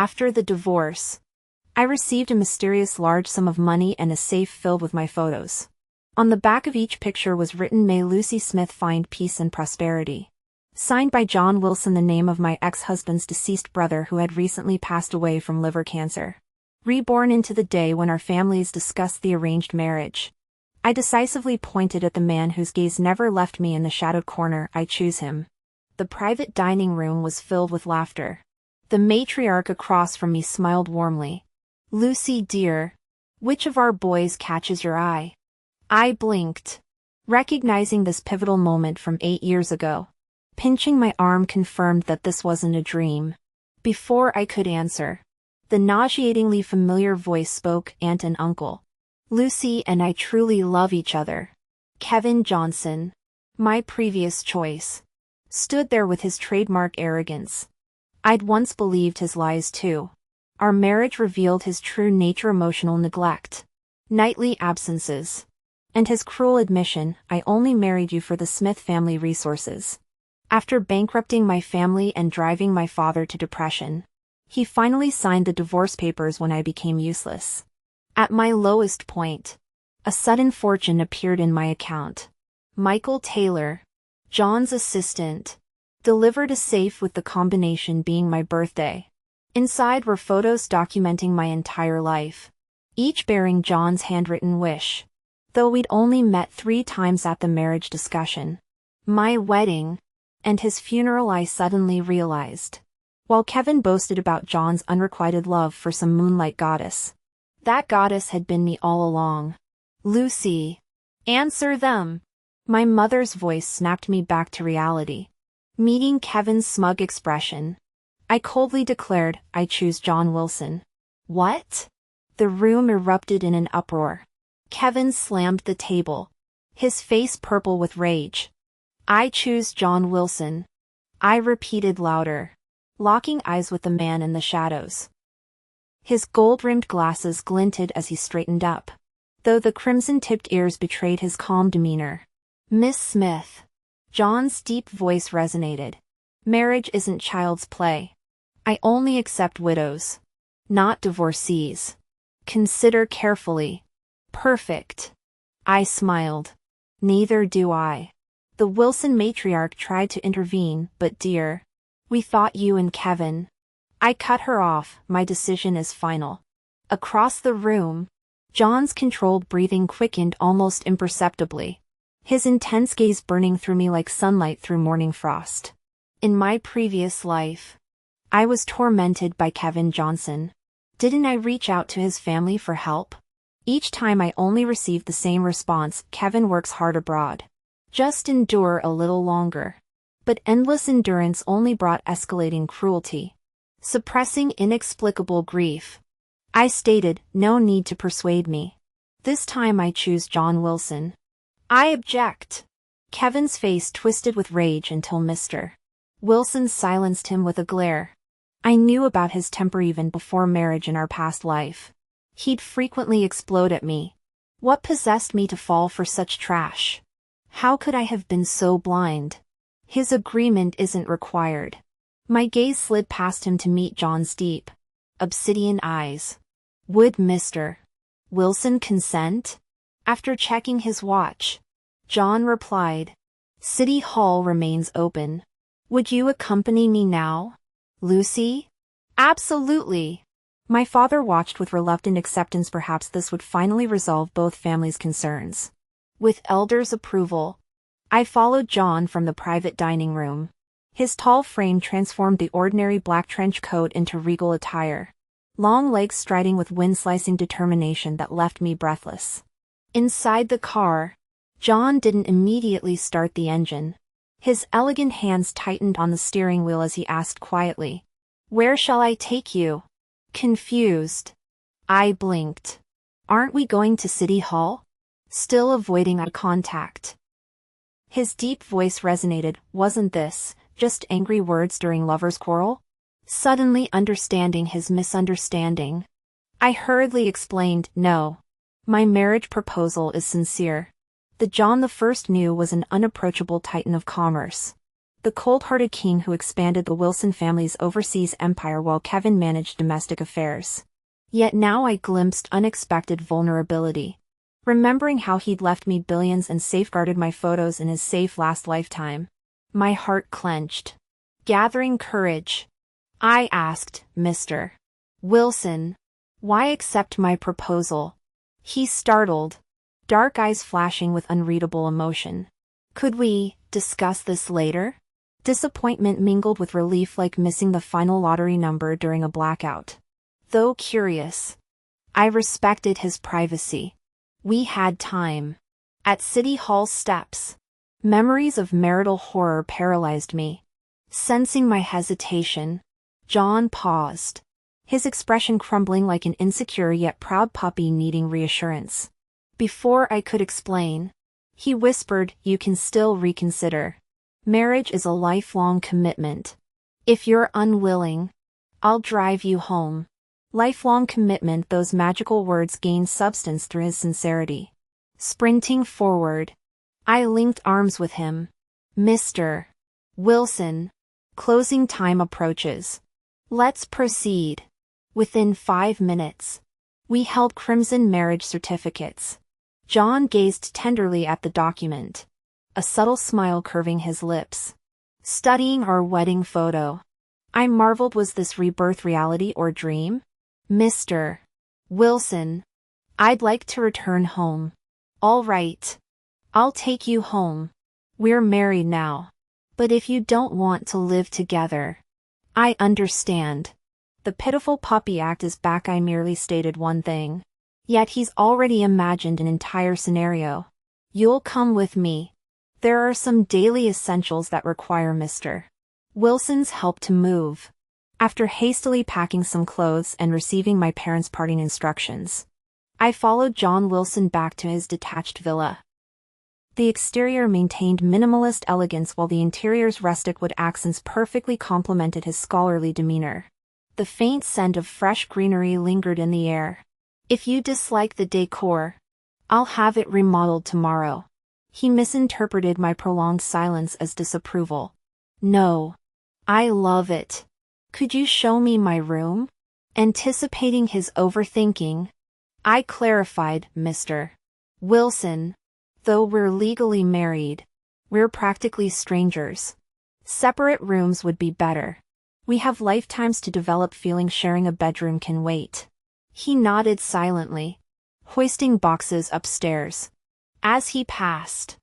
After the divorce, I received a mysterious large sum of money and a safe filled with my photos. On the back of each picture was written, "May Lucy Smith find peace and prosperity." Signed by John Wilson, the name of my ex-husband's deceased brother who had recently passed away from liver cancer. Reborn into the day when our families discussed the arranged marriage. I decisively pointed at the man whose gaze never left me in the shadowed corner. "I choose him." The private dining room was filled with laughter. The matriarch across from me smiled warmly. "Lucy dear, which of our boys catches your eye?" I blinked, recognizing this pivotal moment from 8 years ago. Pinching my arm confirmed that this wasn't a dream. Before I could answer, the nauseatingly familiar voice spoke, "Aunt and uncle. Lucy and I truly love each other." Kevin Johnson, my previous choice, stood there with his trademark arrogance. I'd once believed his lies too. Our marriage revealed his true nature: emotional neglect, nightly absences, and his cruel admission, "I only married you for the Smith family resources." After bankrupting my family and driving my father to depression, he finally signed the divorce papers when I became useless. At my lowest point, a sudden fortune appeared in my account. Michael Taylor, John's assistant, delivered a safe with the combination being my birthday. Inside were photos documenting my entire life, each bearing John's handwritten wish. Though we'd only met 3 times at the marriage discussion, my wedding, and his funeral, I suddenly realized. While Kevin boasted about John's unrequited love for some moonlight goddess, that goddess had been me all along. "Lucy, answer them." My mother's voice snapped me back to reality. Meeting Kevin's smug expression, I coldly declared, "I choose John Wilson." "What?" The room erupted in an uproar. Kevin slammed the table, his face purple with rage. "I choose John Wilson," I repeated louder, locking eyes with the man in the shadows. His gold-rimmed glasses glinted as he straightened up, though the crimson-tipped ears betrayed his calm demeanor. "Miss Smith." John's deep voice resonated. "Marriage isn't child's play. I only accept widows, not divorcees. Consider carefully." "Perfect." I smiled. "Neither do I." The Wilson matriarch tried to intervene, "But dear, we thought you and Kevin." I cut her off, "My decision is final." Across the room, John's controlled breathing quickened almost imperceptibly, his intense gaze burning through me like sunlight through morning frost. In my previous life, I was tormented by Kevin Johnson. Didn't I reach out to his family for help? Each time I only received the same response, "Kevin works hard abroad. Just endure a little longer." But endless endurance only brought escalating cruelty, suppressing inexplicable grief. I stated, "No need to persuade me. This time I choose John Wilson." "I object." Kevin's face twisted with rage until Mr. Wilson silenced him with a glare. I knew about his temper even before marriage in our past life. He'd frequently explode at me. What possessed me to fall for such trash? How could I have been so blind? "His agreement isn't required." My gaze slid past him to meet John's deep, obsidian eyes. "Would Mr. Wilson consent?" After checking his watch, John replied, "City Hall remains open. Would you accompany me now, Lucy?" "Absolutely." My father watched with reluctant acceptance. Perhaps this would finally resolve both families' concerns. With elders' approval, I followed John from the private dining room. His tall frame transformed the ordinary black trench coat into regal attire, long legs striding with wind-slicing determination that left me breathless. Inside the car, John didn't immediately start the engine. His elegant hands tightened on the steering wheel as he asked quietly, "Where shall I take you?" Confused, I blinked. "Aren't we going to City Hall?" Still avoiding eye contact. His deep voice resonated. Wasn't this just angry words during lovers' quarrel? Suddenly understanding his misunderstanding, I hurriedly explained, "No. My marriage proposal is sincere." The John the First knew was an unapproachable titan of commerce. The cold-hearted king who expanded the Wilson family's overseas empire while Kevin managed domestic affairs. Yet now I glimpsed unexpected vulnerability. Remembering how he'd left me billions and safeguarded my photos in his safe last lifetime. My heart clenched. Gathering courage, I asked, "Mr. Wilson, why accept my proposal?" He startled, dark eyes flashing with unreadable emotion. "Could we discuss this later?" Disappointment mingled with relief, like missing the final lottery number during a blackout. Though curious, I respected his privacy. We had time. At City Hall steps, memories of marital horror paralyzed me. Sensing my hesitation, John paused, his expression crumbling like an insecure yet proud puppy needing reassurance. Before I could explain, he whispered, "You can still reconsider. Marriage is a lifelong commitment. If you're unwilling, I'll drive you home." Lifelong commitment, those magical words gained substance through his sincerity. Sprinting forward, I linked arms with him. "Mr. Wilson, closing time approaches. Let's proceed." Within 5 minutes, we held crimson marriage certificates. John gazed tenderly at the document, a subtle smile curving his lips. Studying our wedding photo, I marveled, was this rebirth reality or dream? "Mr. Wilson, I'd like to return home." "All right. I'll take you home. We're married now. But if you don't want to live together, I understand." The pitiful puppy act is back. I merely stated one thing. Yet he's already imagined an entire scenario. "You'll come with me. There are some daily essentials that require Mr. Wilson's help to move." After hastily packing some clothes and receiving my parents' parting instructions, I followed John Wilson back to his detached villa. The exterior maintained minimalist elegance while the interior's rustic wood accents perfectly complemented his scholarly demeanor. The faint scent of fresh greenery lingered in the air. "If you dislike the decor, I'll have it remodeled tomorrow." He misinterpreted my prolonged silence as disapproval. "No. I love it. Could you show me my room?" Anticipating his overthinking, I clarified, "Mr. Wilson, though we're legally married, we're practically strangers. Separate rooms would be better. We have lifetimes to develop feelings. Sharing a bedroom can wait." He nodded silently, hoisting boxes upstairs. As he passed,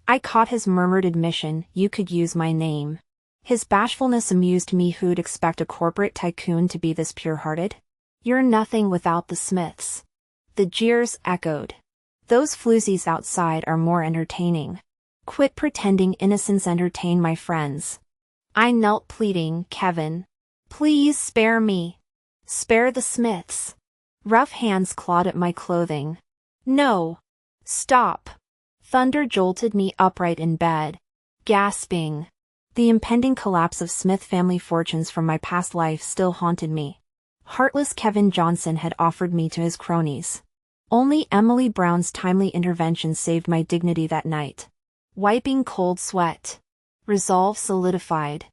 I caught his murmured admission, "You could use my name." His bashfulness amused me. Who'd expect a corporate tycoon to be this pure-hearted? "You're nothing without the Smiths." The jeers echoed. "Those floozies outside are more entertaining. Quit pretending innocence. Entertain my friends." I knelt pleading, "Kevin, please spare me. Spare the Smiths." Rough hands clawed at my clothing. "No. Stop." Thunder jolted me upright in bed, gasping. The impending collapse of Smith family fortunes from my past life still haunted me. Heartless Kevin Johnson had offered me to his cronies. Only Emily Brown's timely intervention saved my dignity that night. Wiping cold sweat, resolve solidified.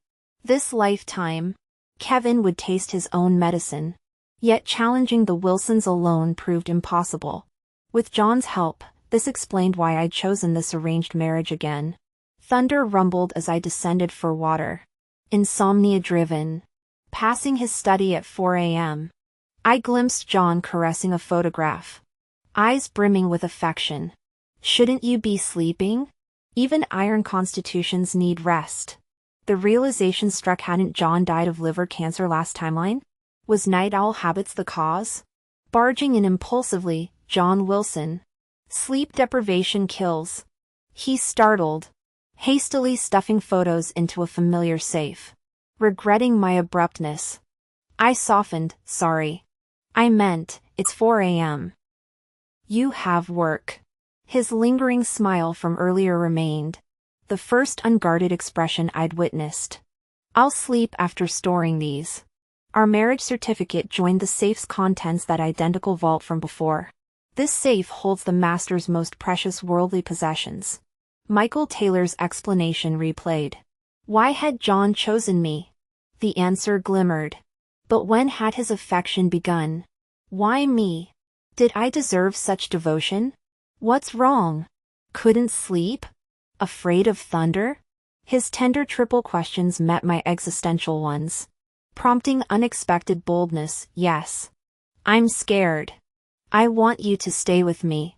This lifetime, Kevin would taste his own medicine. Yet challenging the Wilsons alone proved impossible. With John's help, this explained why I'd chosen this arranged marriage again. Thunder rumbled as I descended for water. Insomnia-driven. Passing his study at 4 a.m., I glimpsed John caressing a photograph, eyes brimming with affection. "Shouldn't you be sleeping? Even iron constitutions need rest." The realization struck. Hadn't John died of liver cancer last timeline? Was night owl habits the cause? Barging in impulsively, "John Wilson. Sleep deprivation kills." He startled, hastily stuffing photos into a familiar safe. Regretting my abruptness, I softened, "Sorry. I meant, it's 4 a.m. You have work." His lingering smile from earlier remained, the first unguarded expression I'd witnessed. "I'll sleep after storing these." Our marriage certificate joined the safe's contents, that identical vault from before. "This safe holds the master's most precious worldly possessions." Michael Taylor's explanation replayed. Why had John chosen me? The answer glimmered. But when had his affection begun? Why me? Did I deserve such devotion? What's wrong? Couldn't sleep? Afraid of thunder? His tender triple questions met my existential ones, prompting unexpected boldness. Yes. I'm scared. I want you to stay with me.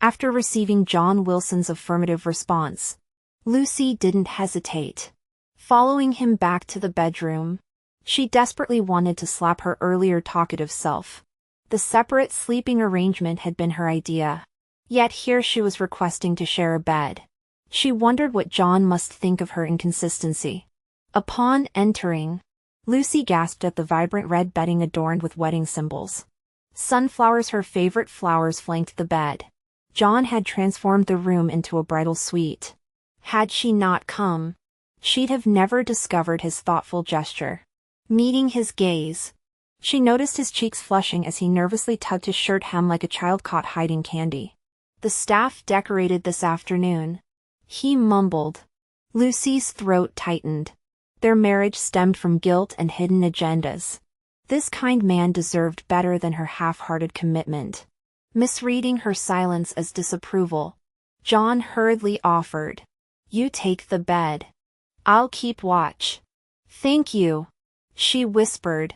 After receiving John Wilson's affirmative response, Lucy didn't hesitate. Following him back to the bedroom, she desperately wanted to slap her earlier talkative self. The separate sleeping arrangement had been her idea. Yet here she was requesting to share a bed. She wondered what John must think of her inconsistency. Upon entering, Lucy gasped at the vibrant red bedding adorned with wedding symbols. Sunflowers, her favorite flowers, flanked the bed. John had transformed the room into a bridal suite. Had she not come, she'd have never discovered his thoughtful gesture. Meeting his gaze, she noticed his cheeks flushing as he nervously tugged his shirt hem like a child caught hiding candy. The staff decorated this afternoon, he mumbled. Lucy's throat tightened. Their marriage stemmed from guilt and hidden agendas. This kind man deserved better than her half-hearted commitment. Misreading her silence as disapproval, John hurriedly offered, "You take the bed. I'll keep watch." "Thank you," she whispered,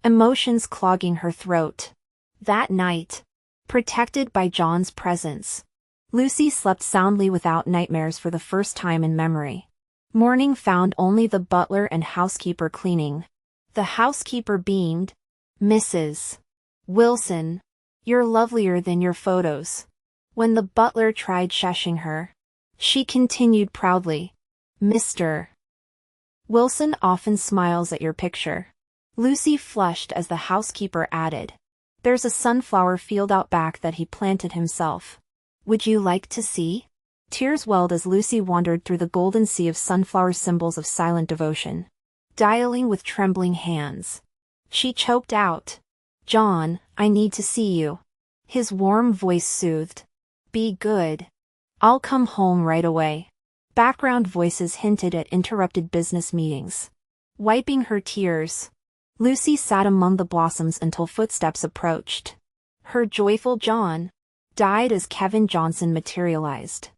emotions clogging her throat. That night, protected by John's presence, Lucy slept soundly without nightmares for the first time in memory. Morning found only the butler and housekeeper cleaning. The housekeeper beamed. "Mrs. Wilson, you're lovelier than your photos." When the butler tried shushing her, she continued proudly, "Mr. Wilson often smiles at your picture." Lucy flushed as the housekeeper added, "There's a sunflower field out back that he planted himself. Would you like to see?" Tears welled as Lucy wandered through the golden sea of sunflower symbols of silent devotion. Dialing with trembling hands, she choked out, "John, I need to see you." His warm voice soothed, "Be good. I'll come home right away." Background voices hinted at interrupted business meetings. Wiping her tears, Lucy sat among the blossoms until footsteps approached. Her joyful John died as Kevin Johnson materialized.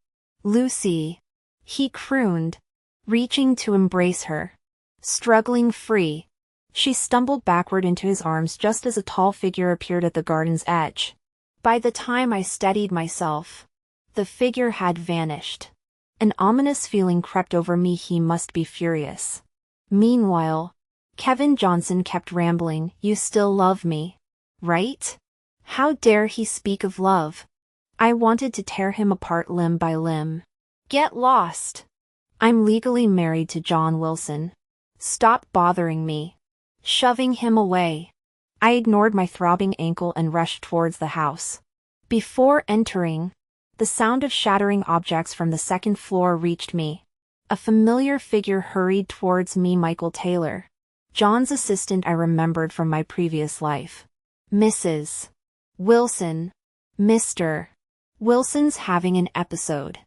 "Lucy," he crooned, reaching to embrace her. Struggling free, she stumbled backward into his arms just as a tall figure appeared at the garden's edge. By the time I steadied myself, the figure had vanished. An ominous feeling crept over me. He must be furious. Meanwhile, Kevin Johnson kept rambling, "You still love me, right?" How dare he speak of love? I wanted to tear him apart limb by limb. "Get lost. I'm legally married to John Wilson. Stop bothering me." Shoving him away, I ignored my throbbing ankle and rushed towards the house. Before entering, the sound of shattering objects from the second floor reached me. A familiar figure hurried towards me. Michael Taylor, John's assistant, I remembered from my previous life. "Mrs. Wilson, Mr. Wilson's having an episode.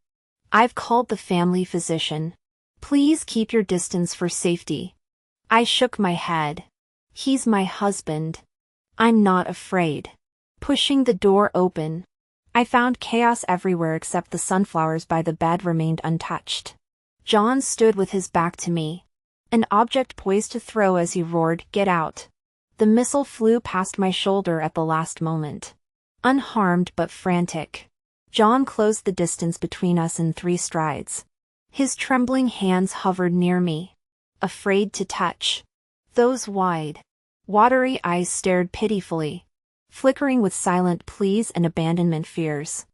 I've called the family physician. Please keep your distance for safety." I shook my head. "He's my husband. I'm not afraid." Pushing the door open, I found chaos everywhere except the sunflowers by the bed remained untouched. John stood with his back to me, an object poised to throw as he roared, "Get out." The missile flew past my shoulder at the last moment. Unharmed but frantic, John closed the distance between us in 3 strides. His trembling hands hovered near me, afraid to touch. Those wide, watery eyes stared pitifully, flickering with silent pleas and abandonment fears.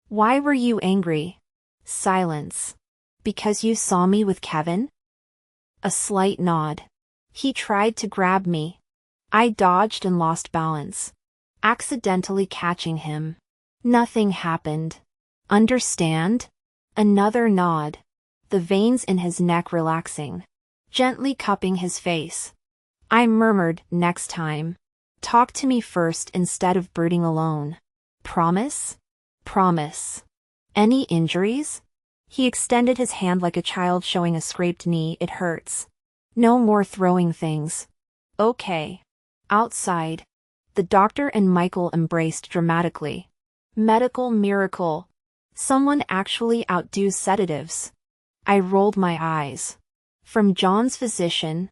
"Why were you angry?" Silence. "Because you saw me with Kevin?" A slight nod. "He tried to grab me. I dodged and lost balance, accidentally catching him. Nothing happened. Understand?" Another nod, the veins in his neck relaxing, gently cupping his face. I murmured, "Next time, talk to me first instead of brooding alone. Promise?" "Promise." "Any injuries?" He extended his hand like a child showing a scraped knee. It hurts. No more throwing things. Okay. Outside. The doctor and Michael embraced dramatically. Medical miracle. Someone actually outdoes sedatives. I rolled my eyes. From John's physician,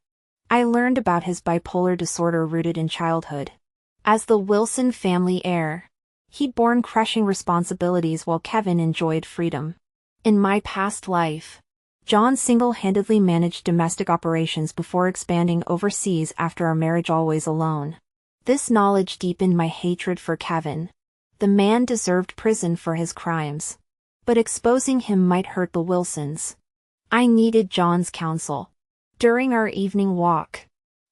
I learned about his bipolar disorder rooted in childhood. As the Wilson family heir, he'd borne crushing responsibilities while Kevin enjoyed freedom. In my past life, John single-handedly managed domestic operations before expanding overseas after our marriage, always alone. This knowledge deepened my hatred for Kevin. The man deserved prison for his crimes. But exposing him might hurt the Wilsons. I needed John's counsel. During our evening walk,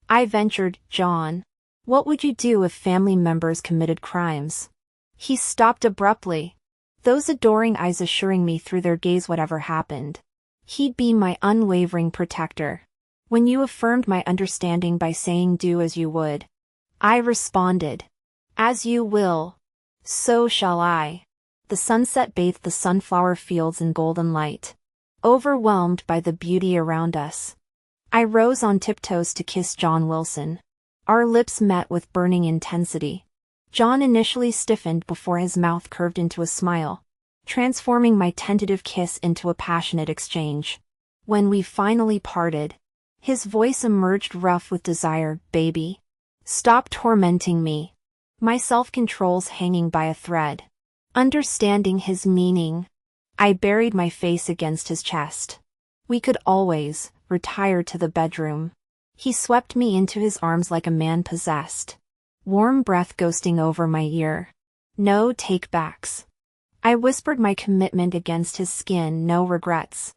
I ventured, "John, what would you do if family members committed crimes?" He stopped abruptly, those adoring eyes assuring me through their gaze whatever happened, he'd be my unwavering protector. When you affirmed my understanding by saying "do as you would," I responded, "As you will, so shall I." The sunset bathed the sunflower fields in golden light. Overwhelmed by the beauty around us, I rose on tiptoes to kiss John Wilson. Our lips met with burning intensity. John initially stiffened before his mouth curved into a smile, transforming my tentative kiss into a passionate exchange. When we finally parted, his voice emerged rough with desire. "Baby, stop tormenting me." My self-control's hanging by a thread. Understanding his meaning, I buried my face against his chest. "We could always retire to the bedroom." He swept me into his arms like a man possessed. Warm breath ghosting over my ear. "No take-backs." I whispered my commitment against his skin. "No regrets."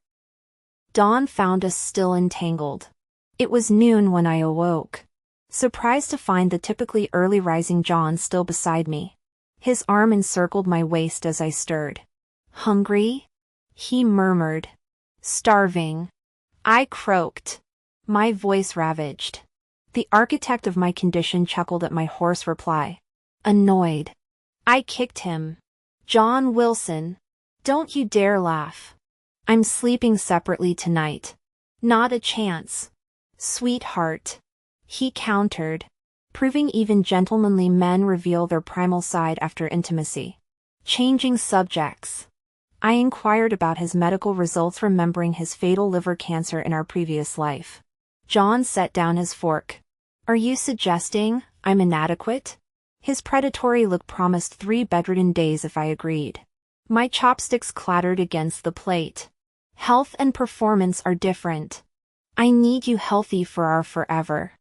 Dawn found us still entangled. It was noon when I awoke, surprised to find the typically early-rising John still beside me. His arm encircled my waist as I stirred. "Hungry?" he murmured. "Starving," I croaked, my voice ravaged. The architect of my condition chuckled at my hoarse reply. Annoyed, I kicked him. "John Wilson, don't you dare laugh. I'm sleeping separately tonight." "Not a chance, sweetheart," he countered, proving even gentlemanly men reveal their primal side after intimacy. Changing subjects, I inquired about his medical results, remembering his fatal liver cancer in our previous life. John set down his fork. "Are you suggesting I'm inadequate?" His predatory look promised 3 bedridden days if I agreed. My chopsticks clattered against the plate. "Health and performance are different. I need you healthy for our forever."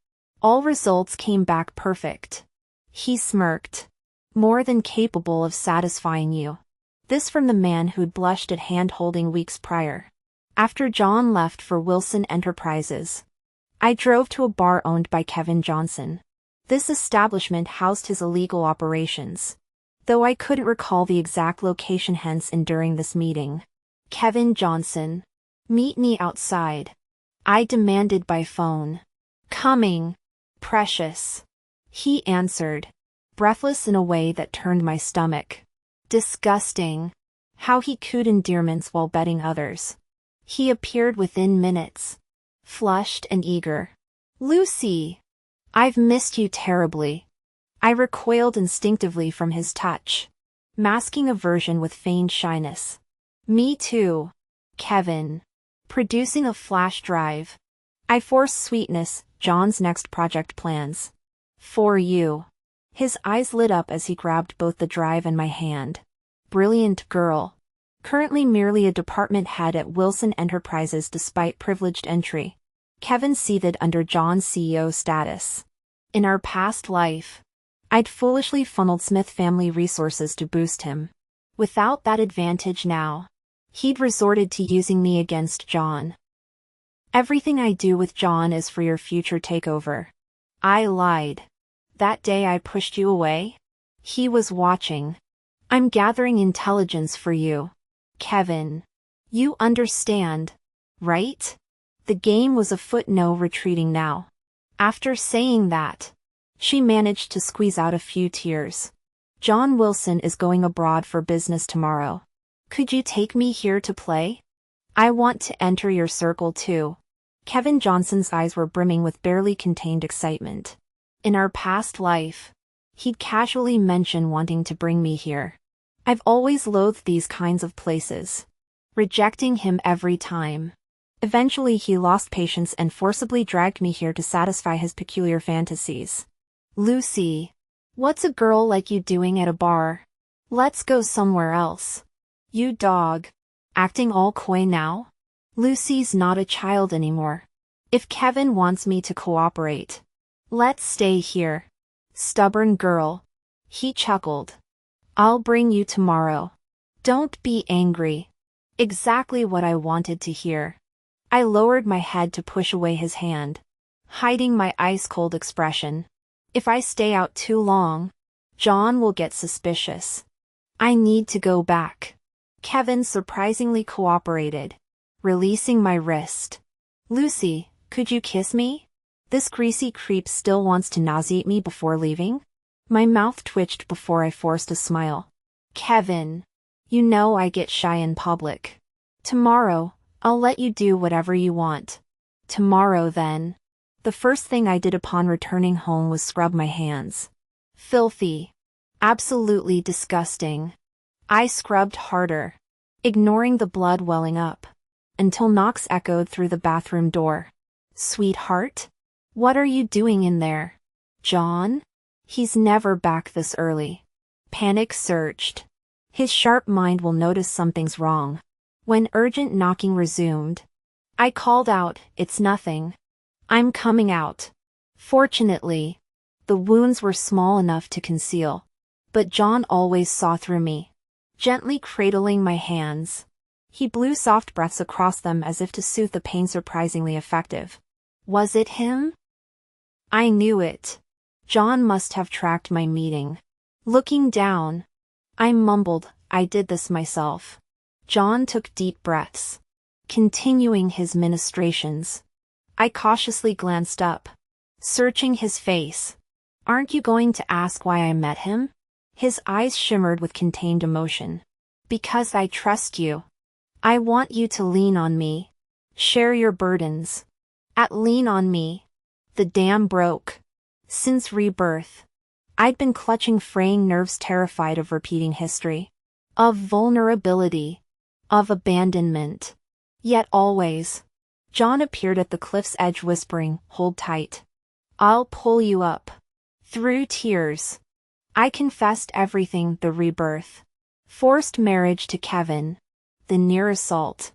All results came back perfect. He smirked. "More than capable of satisfying you." This from the man who'd blushed at hand-holding weeks prior. After John left for Wilson Enterprises, I drove to a bar owned by Kevin Johnson. This establishment housed his illegal operations, though I couldn't recall the exact location, hence enduring this meeting. "Kevin Johnson, meet me outside," I demanded by phone. "Coming, precious," he answered, breathless in a way that turned my stomach. Disgusting. How he cooed endearments while betting others. He appeared within minutes, flushed and eager. "Lucy, I've missed you terribly." I recoiled instinctively from his touch, masking aversion with feigned shyness. "Me too, Kevin." Producing a flash drive, I forced sweetness. "John's next project plans. For you." His eyes lit up as he grabbed both the drive and my hand. "Brilliant girl. Currently merely a department head at Wilson Enterprises despite privileged entry." Kevin seethed under John's CEO status. In our past life, I'd foolishly funneled Smith family resources to boost him. Without that advantage now, he'd resorted to using me against John. "Everything I do with John is for your future takeover." I lied. "That day I pushed you away? He was watching." "I'm gathering intelligence for you, Kevin. You understand, right?" The game was afoot, no retreating now. After saying that, she managed to squeeze out a few tears. "John Wilson is going abroad for business tomorrow. Could you take me here to play?" I want to enter your circle too. Kevin Johnson's eyes were brimming with barely contained excitement. In our past life, he'd casually mention wanting to bring me here. I've always loathed these kinds of places, rejecting him every time. Eventually he lost patience and forcibly dragged me here to satisfy his peculiar fantasies. Lucy, what's a girl like you doing at a bar? Let's go somewhere else. You dog. Acting all coy now? Lucy's not a child anymore. If Kevin wants me to cooperate, let's stay here. Stubborn girl. He chuckled. I'll bring you tomorrow. Don't be angry. Exactly what I wanted to hear. I lowered my head to push away his hand, hiding my ice-cold expression. If I stay out too long, John will get suspicious. I need to go back. Kevin surprisingly cooperated, releasing my wrist. Lucy, could you kiss me? This greasy creep still wants to nauseate me before leaving? My mouth twitched before I forced a smile. Kevin, you know I get shy in public. Tomorrow, I'll let you do whatever you want. Tomorrow then. The first thing I did upon returning home was scrub my hands. Filthy. Absolutely disgusting. I scrubbed harder, ignoring the blood welling up, until knocks echoed through the bathroom door. Sweetheart? What are you doing in there? John? He's never back this early. Panic surged. His sharp mind will notice something's wrong. When urgent knocking resumed, I called out, "It's nothing. I'm coming out." Fortunately, the wounds were small enough to conceal, but John always saw through me. Gently cradling my hands, he blew soft breaths across them as if to soothe the pain. Surprisingly effective. Was it him? I knew it. John must have tracked my meeting. Looking down, I mumbled, "I did this myself." John took deep breaths, continuing his ministrations. I cautiously glanced up, searching his face. Aren't you going to ask why I met him? His eyes shimmered with contained emotion. Because I trust you. I want you to lean on me. Share your burdens. Lean on me. The dam broke. Since Rebirth, I'd been clutching fraying nerves, terrified of repeating history. Of vulnerability. Of abandonment. Yet always, John appeared at the cliff's edge whispering, "Hold tight. I'll pull you up." Through tears, I confessed everything: the rebirth, forced marriage to Kevin, the near assault.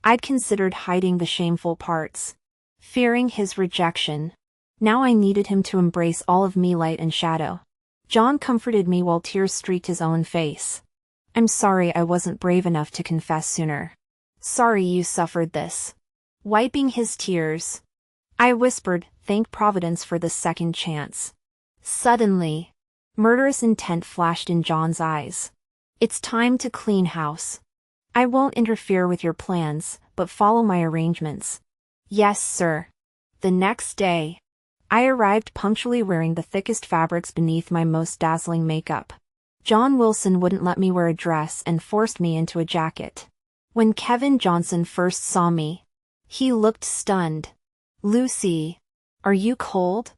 I'd considered hiding the shameful parts, fearing his rejection. Now I needed him to embrace all of me, light and shadow. John comforted me while tears streaked his own face. "I'm sorry I wasn't brave enough to confess sooner. Sorry you suffered this." Wiping his tears, I whispered, "Thank Providence for this second chance." Suddenly, murderous intent flashed in John's eyes. "It's time to clean house. I won't interfere with your plans, but follow my arrangements." "Yes, sir." The next day, I arrived punctually, wearing the thickest fabrics beneath my most dazzling makeup. John Wilson wouldn't let me wear a dress and forced me into a jacket. When Kevin Johnson first saw me, he looked stunned. "Lucy, are you cold?"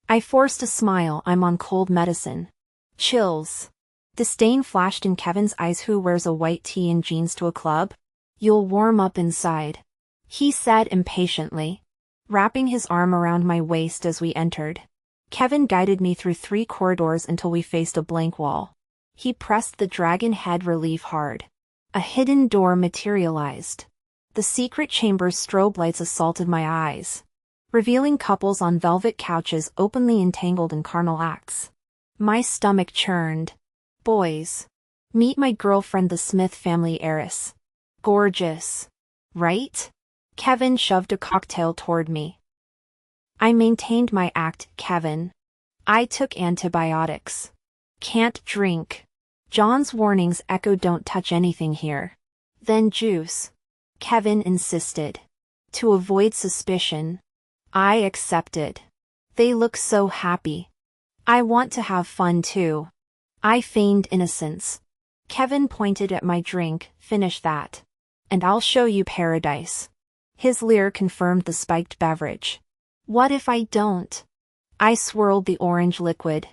I forced a smile. "I'm on cold medicine." Chills. Disdain flashed in Kevin's eyes. "Who wears a white tee and jeans to a club? You'll warm up inside," he said impatiently, wrapping his arm around my waist as we entered. Kevin guided me through 3 corridors until we faced a blank wall. He pressed the dragon head relief hard. A hidden door materialized. The secret chamber's strobe lights assaulted my eyes, revealing couples on velvet couches openly entangled in carnal acts. My stomach churned. "Boys, meet my girlfriend, the Smith family heiress. Gorgeous, right?" Kevin shoved a cocktail toward me. I maintained my act. "Kevin, I took antibiotics. Can't drink." John's warnings echoed, "Don't touch anything here." "Then juice," Kevin insisted. To avoid suspicion, I accepted. "They look so happy. I want to have fun too." I feigned innocence. Kevin pointed at my drink. "Finish that. and I'll show you paradise. His leer confirmed the spiked beverage. What if I don't? I swirled the orange liquid.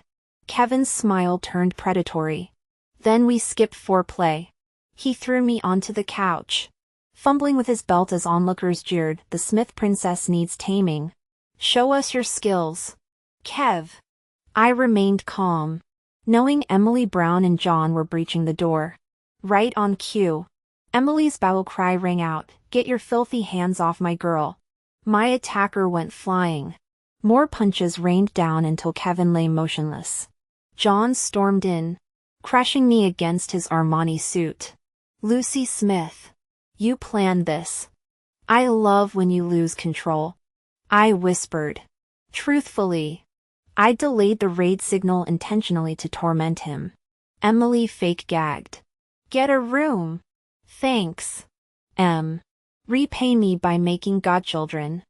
Kevin's smile turned predatory. Then we skipped foreplay. He threw me onto the couch. Fumbling with his belt as onlookers jeered, "The Smith princess needs taming. Show us your skills." Kev. I remained calm, knowing Emily Brown and John were breaching the door. Right on cue. Emily's battle cry rang out, "Get your filthy hands off my girl." My attacker went flying. More punches rained down until Kevin lay motionless. John stormed in, crushing me against his Armani suit. "Lucy Smith. You planned this. I love when you lose control." I whispered. Truthfully, I delayed the raid signal intentionally to torment him. Emily fake gagged. "Get a room." "Thanks. Repay me by making godchildren."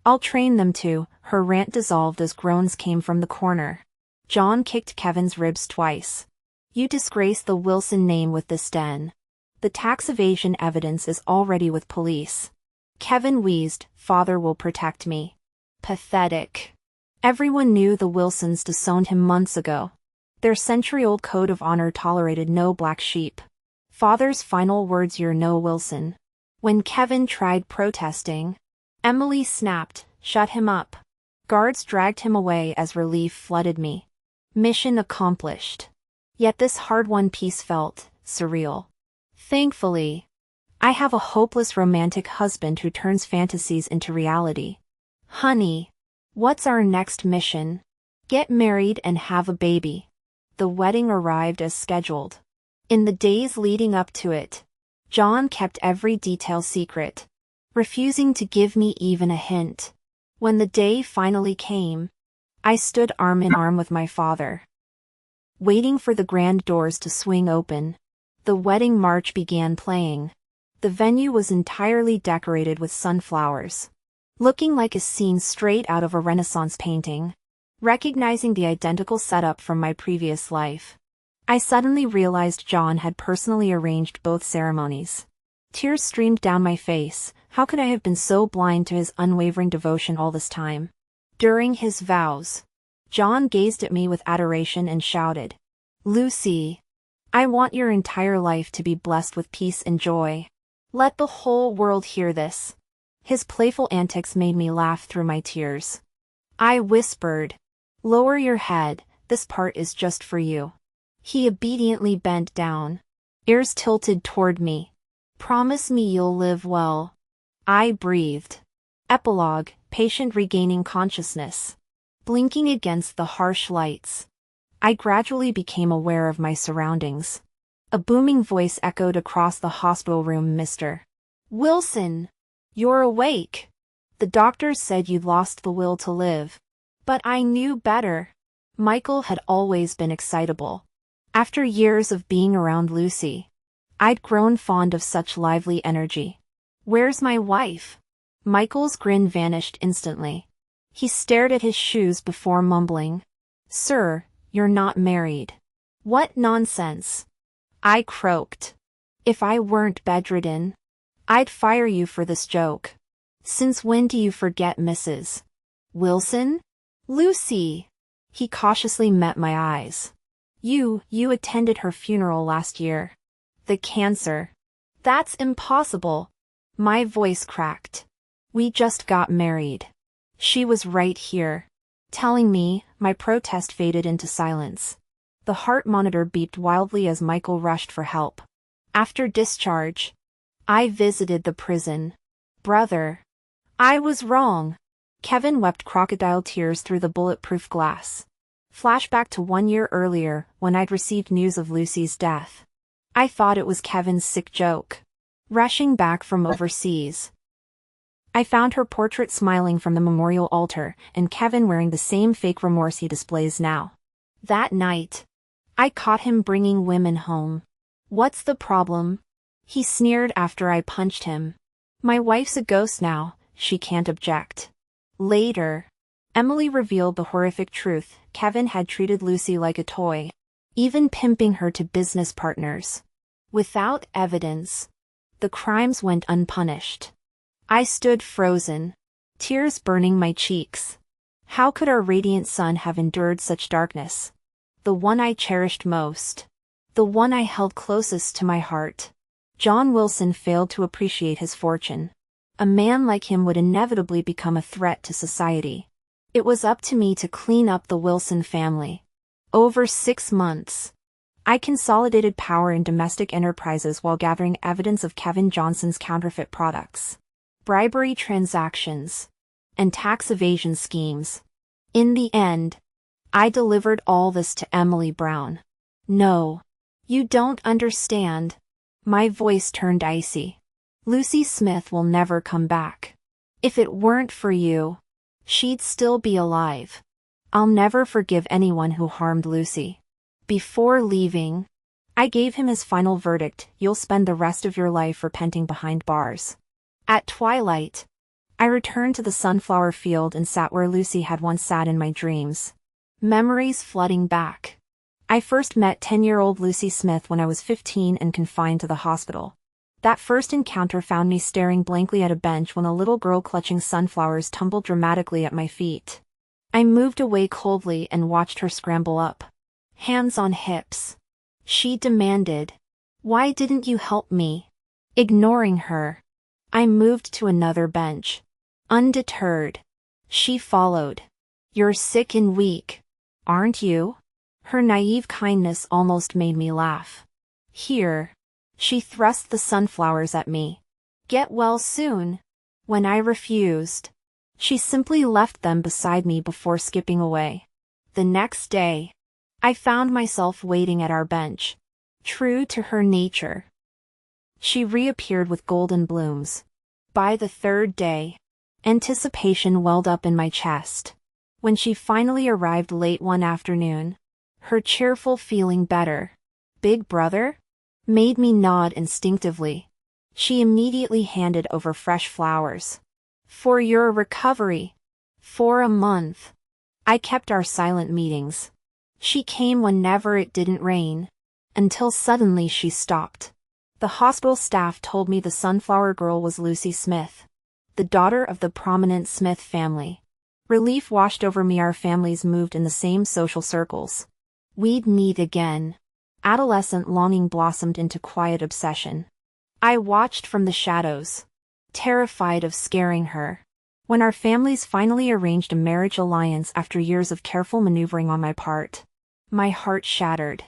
"I'll train them to." Her rant dissolved as groans came from the corner. John kicked Kevin's ribs twice. "You disgrace the Wilson name with this den. The tax evasion evidence is already with police." Kevin wheezed, "Father will protect me." Pathetic. Everyone knew the Wilsons disowned him months ago. Their century-old code of honor tolerated no black sheep. Father's final words, "You're no Wilson." When Kevin tried protesting, Emily snapped, "Shut him up." Guards dragged him away as relief flooded me. Mission accomplished. Yet this hard-won peace felt surreal. Thankfully, I have a hopeless romantic husband who turns fantasies into reality. "Honey, what's our next mission?" "Get married and have a baby." The wedding arrived as scheduled. In the days leading up to it, John kept every detail secret, refusing to give me even a hint. When the day finally came, I stood arm in arm with my father, waiting for the grand doors to swing open. The wedding march began playing. The venue was entirely decorated with sunflowers, looking like a scene straight out of a Renaissance painting. Recognizing the identical setup from my previous life, I suddenly realized John had personally arranged both ceremonies. Tears streamed down my face. How could I have been so blind to his unwavering devotion all this time? During his vows, John gazed at me with adoration and shouted, "Lucy, I want your entire life to be blessed with peace and joy. Let the whole world hear this." His playful antics made me laugh through my tears. I whispered, "Lower your head, this part is just for you." He obediently bent down, ears tilted toward me. "Promise me you'll live well." I breathed. Epilogue, patient regaining consciousness. Blinking against the harsh lights, I gradually became aware of my surroundings. A booming voice echoed across the hospital room, "Mr. Wilson, you're awake. The doctors said you'd lost the will to live." But I knew better. Michael had always been excitable. After years of being around Lucy, I'd grown fond of such lively energy. "Where's my wife?" Michael's grin vanished instantly. He stared at his shoes before mumbling, "Sir, you're not married." "What nonsense!" I croaked. "If I weren't bedridden, I'd fire you for this joke." "Since when do you forget, Mrs. Wilson?" "Lucy." He cautiously met my eyes. You attended her funeral last year." "The cancer." "That's impossible." My voice cracked. "We just got married. She was right here." Telling me, my protest faded into silence. The heart monitor beeped wildly as Michael rushed for help. After discharge, I visited the prison. "Brother, I was wrong." Kevin wept crocodile tears through the bulletproof glass. Flashback to 1 year earlier, when I'd received news of Lucy's death. I thought it was Kevin's sick joke. Rushing back from overseas, I found her portrait smiling from the memorial altar, and Kevin wearing the same fake remorse he displays now. That night, I caught him bringing women home. "What's the problem?" he sneered after I punched him. "My wife's a ghost now, she can't object." Later, Emily revealed the horrific truth. Kevin had treated Lucy like a toy, even pimping her to business partners. Without evidence, The crimes went unpunished. I stood frozen, tears burning my cheeks. How could our radiant son have endured such darkness? The one I cherished most. The one I held closest to my heart. John Wilson failed to appreciate his fortune. A man like him would inevitably become a threat to society. It was up to me to clean up the Wilson family. Over 6 months, I consolidated power in domestic enterprises while gathering evidence of Kevin Johnson's counterfeit products, bribery transactions, and tax evasion schemes. In the end, I delivered all this to Emily Brown. No, you don't understand. My voice turned icy. Lucy Smith will never come back. If it weren't for you, she'd still be alive. I'll never forgive anyone who harmed Lucy. Before leaving, I gave him his final verdict: you'll spend the rest of your life repenting behind bars. At twilight, I returned to the sunflower field and sat where Lucy had once sat in my dreams. Memories flooding back. I first met 10-year-old Lucy Smith when I was 15 and confined to the hospital. That first encounter found me staring blankly at a bench when a little girl clutching sunflowers tumbled dramatically at my feet. I moved away coldly and watched her scramble up, hands on hips. She demanded, "Why didn't you help me?" Ignoring her, I moved to another bench. Undeterred, she followed. "You're sick and weak, aren't you?" Her naive kindness almost made me laugh. "Here." She thrust the sunflowers at me. "Get well soon." When I refused, she simply left them beside me before skipping away. The next day, I found myself waiting at our bench. True to her nature, she reappeared with golden blooms. By the third day, anticipation welled up in my chest. When she finally arrived late one afternoon, her cheerful "feeling better, big brother?" made me nod instinctively. She immediately handed over fresh flowers. "For your recovery." For a month, I kept our silent meetings. She came whenever it didn't rain, until suddenly she stopped. The hospital staff told me the sunflower girl was Lucy Smith, the daughter of the prominent Smith family. Relief washed over me. Our families moved in the same social circles. We'd meet again. Adolescent longing blossomed into quiet obsession. I watched from the shadows, terrified of scaring her. When our families finally arranged a marriage alliance after years of careful maneuvering on my part, my heart shattered.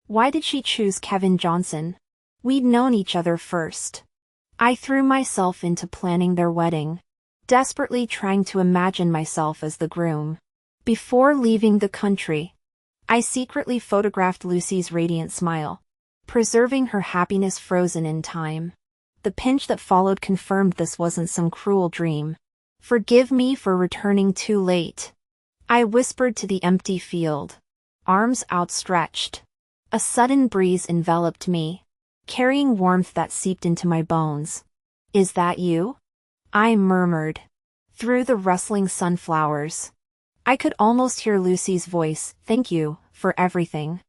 Why did she choose Kevin Johnson? We'd known each other first. I threw myself into planning their wedding, desperately trying to imagine myself as the groom. Before leaving the country, I secretly photographed Lucy's radiant smile, preserving her happiness frozen in time. The pinch that followed confirmed this wasn't some cruel dream. "Forgive me for returning too late," I whispered to the empty field, arms outstretched. A sudden breeze enveloped me, carrying warmth that seeped into my bones. "Is that you?" I murmured, through the rustling sunflowers. I could almost hear Lucy's voice. "Thank you for everything."